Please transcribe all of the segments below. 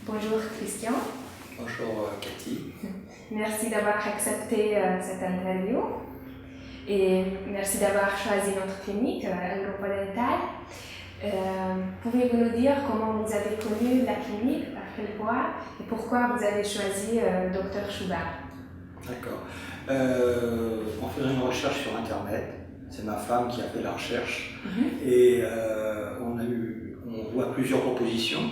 Bonjour Christian. Bonjour Cathy. Merci d'avoir accepté cette interview et merci d'avoir choisi notre clinique, Europa Dental. Pouvez-vous nous dire comment vous avez connu la clinique, par quelle voie et pourquoi vous avez choisi Dr Chouba? D'accord. En faisant une recherche sur Internet, c'est ma femme qui a fait la recherche et on voit plusieurs propositions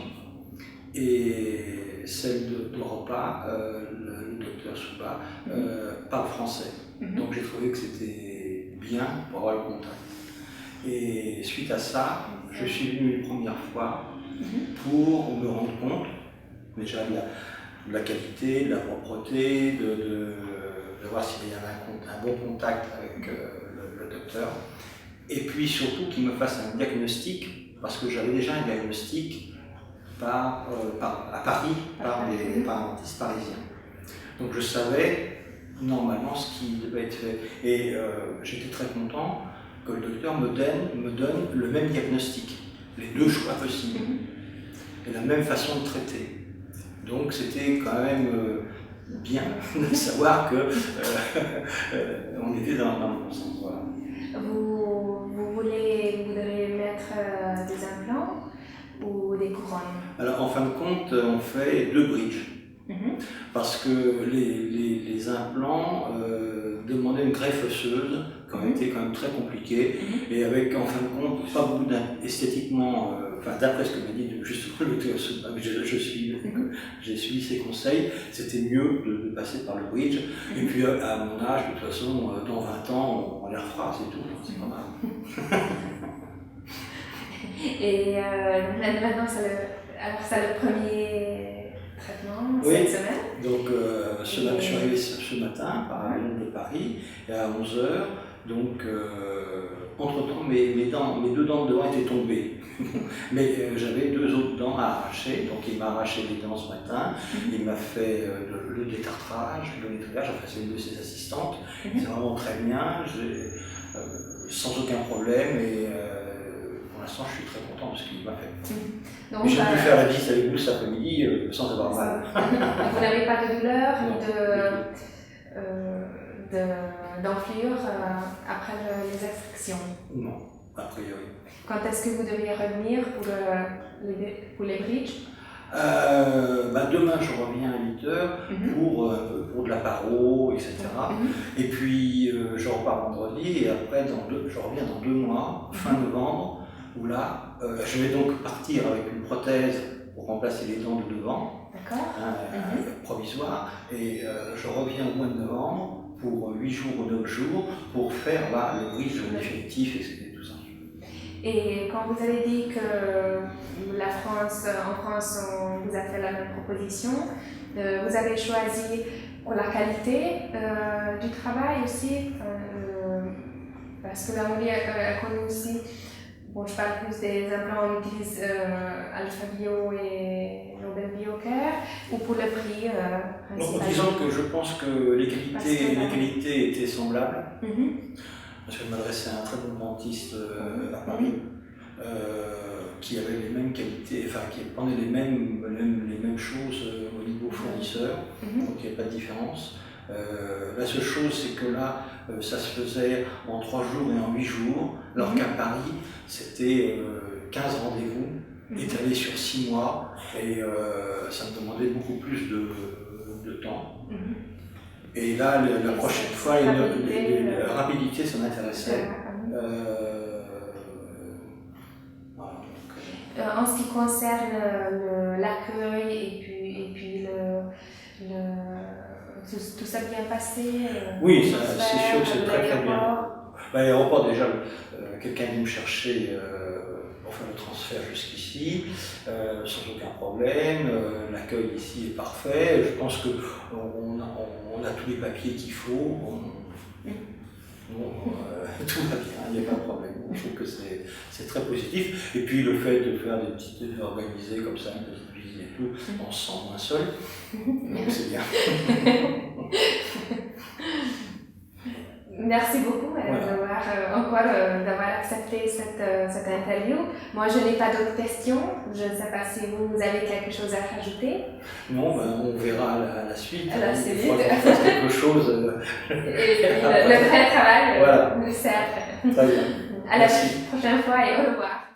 et celle d'Europa, le docteur Chouba, parle français. Donc j'ai trouvé que c'était bien pour avoir le contact. Et suite à ça, je suis venu une première fois pour me rendre compte déjà de la qualité, de la propreté, de voir s'il y avait un bon contact avec le docteur. Et puis surtout qu'il me fasse un diagnostic, parce que j'avais déjà un diagnostic à Paris par un dentiste parisien. Donc je savais normalement ce qui devait être fait. Et j'étais très content que le docteur me donne le même diagnostic, les deux choix possibles, et la même façon de traiter. Donc c'était quand même bien de savoir que on était dans le bon sens. Voilà. Vous voudriez mettre des implants ou des couronnes? Alors en fin de compte, on fait deux bridges. Parce que les implants demandaient une greffe osseuse, qui a été quand même très compliquée, et avec en fin de compte pas beaucoup esthétiquement, d'après ce que m'a dit justement le docteur Chouba, j'ai suivi ses conseils, c'était mieux de passer par le bridge, et puis à mon âge, de toute façon, dans 20 ans, on les refera, c'est tout, c'est pas mal. Et maintenant, c'est le premier traitement cette semaine. Donc je suis arrivé ce matin par l'avion de Paris et à 11h. Donc entre-temps, mes deux dents de devant étaient tombées. Mais j'avais deux autres dents à arracher. Donc il m'a arraché les dents ce matin. Il m'a fait le détartrage, le nettoyage. Enfin, c'est une de ses assistantes. C'est vraiment très bien. Sans aucun problème. Et pour l'instant, je suis très content de ce qu'il m'a fait. J'ai pu faire la visite avec vous cet après-midi sans avoir mal. Vous n'avez pas de douleur ou d'enflure après les extractions? Non, a priori. Quand est-ce que vous devriez revenir pour les bridges? Demain, je reviens à 8h pour de la paro, etc. Et puis, je repars vendredi et après, je reviens dans 2 mois, fin novembre, où là, je vais donc partir avec une prothèse pour remplacer les dents de devant, provisoire, et je reviens au mois de novembre pour 8 jours ou 9 jours pour faire le bridge définitif et tout ça. Et quand vous avez dit que en France, on vous a fait la même proposition, vous avez choisi pour la qualité du travail aussi, parce que là on est connu aussi. Bon, je parle plus des implants, on utilise Alpha Bio et Nobel Biocare, ou pour le prix disons que je pense que les qualités étaient semblables, parce que je m'adressais à un très bon dentiste à Paris, qui avait les mêmes qualités, qui prenait les mêmes choses au niveau fournisseur, donc il n'y a pas de différence. La seule chose, c'est que là, ça se faisait en 3 jours et en 8 jours, alors qu'à Paris, c'était 15 rendez-vous étalés sur 6 mois, et ça me demandait beaucoup plus de temps. Et là, la prochaine fois, la rapidité, ça m'intéressait. En ce qui concerne l'accueil et puis tout ça bien passé? Oui, c'est sûr que c'est très très bien. À l'aéroport, déjà, quelqu'un vient me chercher pour faire le transfert jusqu'ici, sans aucun problème. L'accueil ici est parfait. Je pense qu'on a tous les papiers qu'il faut. Tout va bien, il n'y a pas de problème. Je trouve que c'est très positif. Et puis le fait de faire des petites organisées comme ça, une petite visite et tout, on se sent moins seul. Donc c'est bien. Merci beaucoup d'avoir accepté cette interview. Moi, je n'ai pas d'autres questions. Je ne sais pas si vous avez quelque chose à rajouter. Non, on verra la suite. Il faut qu'on fasse quelque chose. Le vrai travail, voilà. c'est après. Très bien. À la prochaine fois et au revoir.